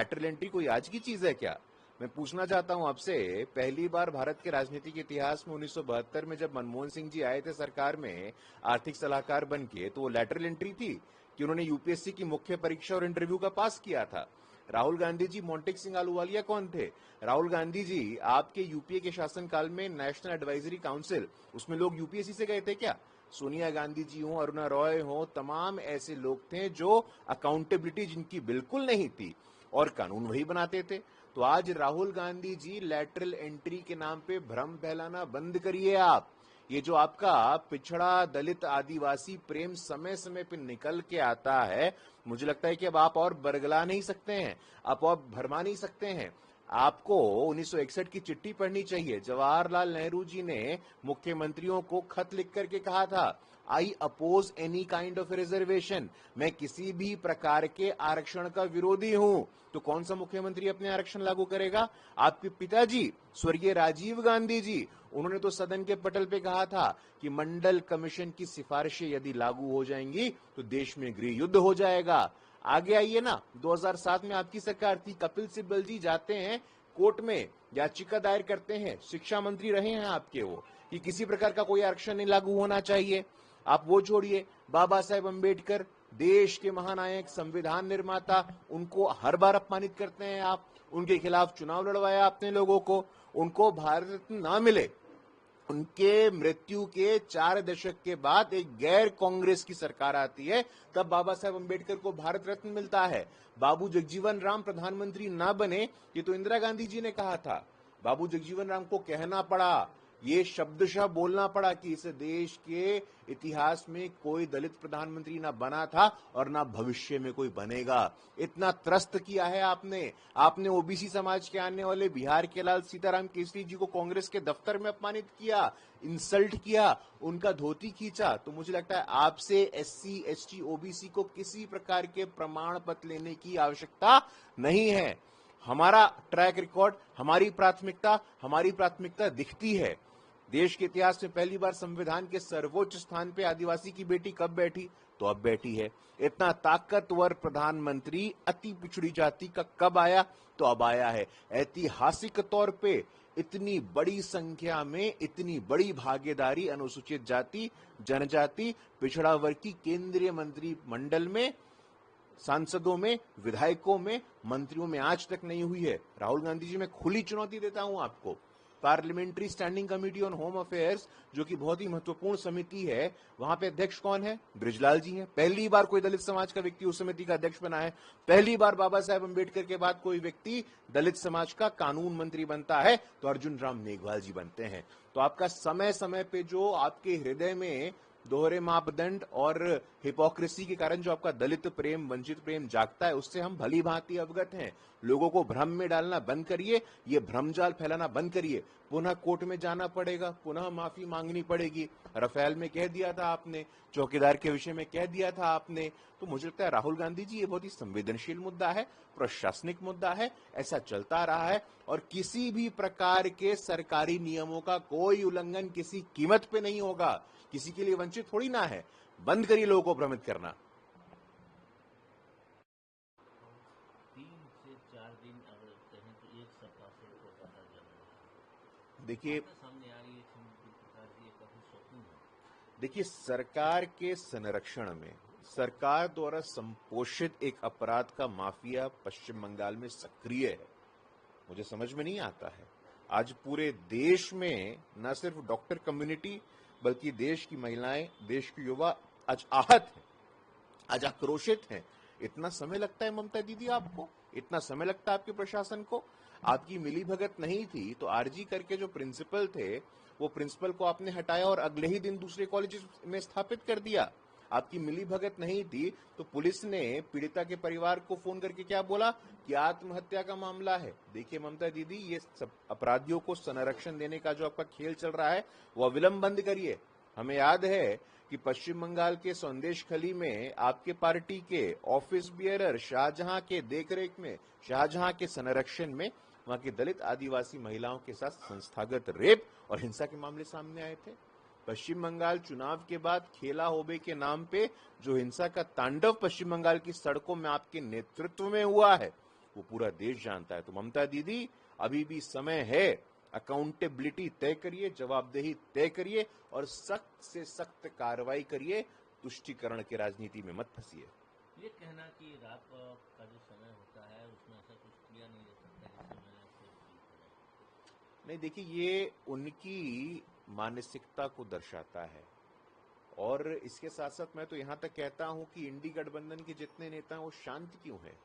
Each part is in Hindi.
लैटरल एंट्री कोई आज की चीज है क्या? मैं पूछना चाहता हूं आपसे, पहली बार भारत के राजनीतिक इतिहास में 1972 में जब मनमोहन सिंह जी आए थे सरकार में आर्थिक सलाहकार बन के, तो वो लैटरल एंट्री थी कि उन्होंने यूपीएससी की मुख्य परीक्षा और इंटरव्यू का पास किया था। राहुल गांधी जी मोंटेक सिंह आलूवालिया कौन थे? राहुल गांधी जी आपके यूपीए के शासनकाल में नेशनल एडवाइजरी काउंसिल, उसमें लोग यूपीएससी से गए थे क्या? सोनिया गांधी जी हो, अरुणा रॉय हो, तमाम ऐसे लोग थे जो अकाउंटेबिलिटी जिनकी बिल्कुल नहीं थी और कानून वही बनाते थे। तो आज राहुल गांधी जी लैटरल एंट्री के नाम पे भ्रम फैलाना बंद करिए आप। ये जो आपका पिछड़ा दलित आदिवासी प्रेम समय समय पे निकल के आता है, मुझे लगता है कि अब आप और बरगला नहीं सकते हैं, आप और भरमा नहीं सकते हैं। आपको 1961 की चिट्ठी पढ़नी चाहिए। जवाहरलाल नेहरू जी ने मुख्यमंत्रियों को खत लिख करके कहा था, I oppose any kind of reservation, मैं किसी भी प्रकार के आरक्षण का विरोधी हूं। तो कौन सा मुख्यमंत्री अपने आरक्षण लागू करेगा? आपके पिताजी स्वर्गीय राजीव गांधी जी, उन्होंने तो सदन के पटल पे कहा था कि मंडल कमीशन की सिफारिशें यदि लागू हो जाएंगी तो देश में गृह युद्ध हो जाएगा। आगे आइए ना, 2007 में आपकी सरकार थी, कपिल सिब्बल जी जाते हैं कोर्ट में, याचिका दायर करते हैं, शिक्षा मंत्री रहे हैं आपके वो, कि किसी प्रकार का कोई आरक्षण नहीं लागू होना चाहिए। आप वो छोड़िए, बाबा साहेब अंबेडकर देश के महानायक, संविधान निर्माता, उनको हर बार अपमानित करते हैं आप। उनके खिलाफ चुनाव लड़वाया आपने लोगों को, उनको भारत रत्न ना मिले, उनके मृत्यु के 4 दशक के बाद एक गैर कांग्रेस की सरकार आती है, तब बाबा साहेब अंबेडकर को भारत रत्न मिलता है। बाबू जगजीवन राम प्रधानमंत्री ना बने, ये तो इंदिरा गांधी जी ने कहा था। बाबू जगजीवन राम को कहना पड़ा, ये शब्दशः बोलना पड़ा कि इस देश के इतिहास में कोई दलित प्रधानमंत्री ना बना था और ना भविष्य में कोई बनेगा। इतना त्रस्त किया है आपने। आपने ओबीसी समाज के आने वाले बिहार के लाल सीताराम केसरी जी को कांग्रेस के दफ्तर में अपमानित किया, इंसल्ट किया, उनका धोती खींचा। तो मुझे लगता है आपसे एससी, एसटी, ओबीसी को किसी प्रकार के प्रमाण पत्र लेने की आवश्यकता नहीं है। हमारा ट्रैक रिकॉर्ड, हमारी प्राथमिकता दिखती है। देश के इतिहास में पहली बार संविधान के सर्वोच्च स्थान पे आदिवासी की बेटी कब बैठी? तो अब बैठी है। इतना ताकतवर प्रधानमंत्री अति पिछड़ी जाति का कब आया? तो अब आया है। ऐतिहासिक तौर पे इतनी बड़ी संख्या में इतनी बड़ी भागीदारी अनुसूचित जाति, जनजाति, पिछड़ा वर्ग की केंद्रीय मंत्रिमंडल में, सांसदों में, विधायकों में, मंत्रियों में आज तक नहीं हुई है। राहुल गांधी जी, मैं खुली चुनौती देता हूं आपको। Parliamentary standing committee on home affairs, जो कि बहुत ही महत्वपूर्ण समिति है, वहां पे अध्यक्ष कौन है? बृजलाल जी हैं। पहली बार कोई दलित समाज का व्यक्ति उस समिति का अध्यक्ष बना है। पहली बार बाबा साहेब अंबेडकर के बाद कोई व्यक्ति दलित समाज का कानून मंत्री बनता है तो अर्जुन राम मेघवाल जी बनते हैं। तो आपका समय समय पे जो आपके हृदय में दोहरे मापदंड और हिपोक्रेसी के कारण जो आपका दलित प्रेम, वंचित प्रेम जागता है, उससे हम भली भांति अवगत हैं। लोगों को भ्रम में डालना बंद करिए, ये भ्रमजाल फैलाना बंद करिए। पुनः कोर्ट में जाना पड़ेगा, पुनः माफी मांगनी पड़ेगी। रफेल में कह दिया था आपने, चौकीदार के विषय में कह दिया था आपने। तो मुझे लगता है राहुल गांधी जी, ये बहुत ही संवेदनशील मुद्दा है, प्रशासनिक मुद्दा है, ऐसा चलता रहा है और किसी भी प्रकार के सरकारी नियमों का कोई उल्लंघन किसी कीमत पे नहीं होगा। किसी के लिए वंचित थोड़ी ना है। बंद करिए लोगों को भ्रमित करना। 3 से 4 दिन अगर कहें तो एक सप्ताह से कोलकाता जल रहा है, देखिए सामने आ रही है प्रकार की काफी शॉकिंग है। देखिए, सरकार के संरक्षण में सरकार द्वारा संपोषित एक अपराध का माफिया पश्चिम बंगाल में सक्रिय है। मुझे समझ में नहीं आता है। आज पूरे देश में न सिर्फ डॉक्टर कम्युनिटी बल्कि देश की महिलाएं, देश के युवा आज आहत हैं, आज आक्रोशित हैं। इतना समय लगता है ममता दीदी आपको? इतना समय लगता है आपके प्रशासन को? आपकी मिली भगत नहीं थी तो आरजी करके जो प्रिंसिपल थे, वो प्रिंसिपल को आपने हटाया और अगले ही दिन दूसरे कॉलेज में स्थापित कर दिया। आपकी मिली भगत नहीं थी तो पुलिस ने पीड़िता के परिवार को फोन करके क्या बोला कि आत्महत्या का मामला है। देखिए ममता दीदी, ये सब अपराधियों को संरक्षण देने का जो आपका खेल चल रहा है वो अविलंब बंद करिए। हमें याद है कि पश्चिम बंगाल के संदेश खली में आपके पार्टी के ऑफिस बियरर शाहजहां के देखरेख में, शाहजहां के संरक्षण में वहां की दलित आदिवासी महिलाओं के साथ संस्थागत रेप और हिंसा के मामले सामने आए थे। पश्चिम बंगाल चुनाव के बाद खेला होबे के नाम पे जो हिंसा का तांडव पश्चिम बंगाल की सड़कों में आपके नेतृत्व में हुआ है, वो पूरा देश जानता है। तो ममता दीदी, अभी भी समय है, अकाउंटेबिलिटी तय करिए, जवाबदेही तय करिए और सख्त से सख्त कार्रवाई करिए। तुष्टीकरण की राजनीति में मत फंसिए। ये कहना कि रात का जो समय होता है उसमें ऐसा कुछ किया नहीं जा सकता जिससे महिला सुरक्षित रहे। नहीं, देखिए, ये उनकी मानसिकता को दर्शाता है। और इसके साथ साथ मैं तो यहां तक कहता हूं कि इंडी गठबंधन के जितने नेता हैं वो शांत क्यों है।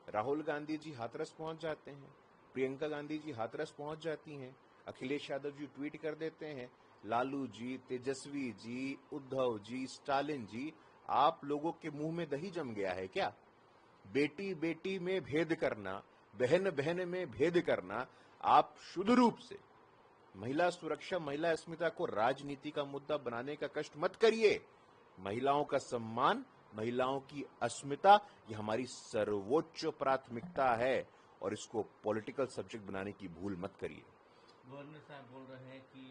राहुल गांधी जी हाथरस पहुंच जाते हैं, प्रियंका गांधी जी हाथरस पहुंच जाती हैं, अखिलेश यादव जी ट्वीट कर देते हैं, लालू जी, तेजस्वी जी, उद्धव जी, स्टालिन जी, आप लोगों के मुंह में दही जम गया है क्या? बेटी बेटी में भेद करना, बहन बहन में भेद करना, आप शुद्ध रूप से महिला सुरक्षा, महिला अस्मिता को राजनीति का मुद्दा बनाने का कष्ट मत करिए। महिलाओं का सम्मान, महिलाओं की अस्मिता, ये हमारी सर्वोच्च प्राथमिकता है और इसको पॉलिटिकल सब्जेक्ट बनाने की भूल मत करिए। गवर्नर साहब बोल रहे हैं कि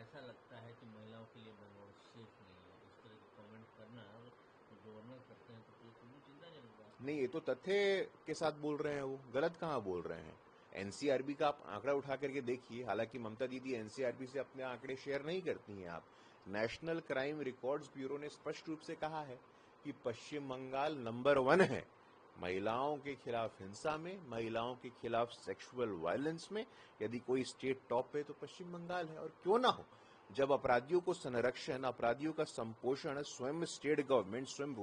ऐसा लगता है कि महिलाओं के लिए बेंगलोर सेफ नहीं है। इस तरह के कमेंट करना तो गवर्नर करते हैं तो कोई चिंताजनक बात नहीं, ये तो तथ्य के साथ बोल रहे हैं, वो गलत कहाँ बोल रहे हैं। एनसीआरबी का आप आंकड़ा उठा करके देखिए। हालांकि ममता दीदी एनसीआरबी से अपने आंकड़े शेयर नहीं करती हैं। आप, नेशनल क्राइम रिकॉर्ड्स ब्यूरो ने स्पष्ट रूप से कहा है कि पश्चिम बंगाल नंबर 1 है महिलाओं के खिलाफ हिंसा में, महिलाओं के खिलाफ सेक्सुअल वायलेंस में। यदि कोई स्टेट टॉप पे तो पश्चिम बंगाल है। और क्यों ना हो, जब अपराधियों को संरक्षण, अपराधियों का संपोषण स्वयं स्टेट गवर्नमेंट, स्वयं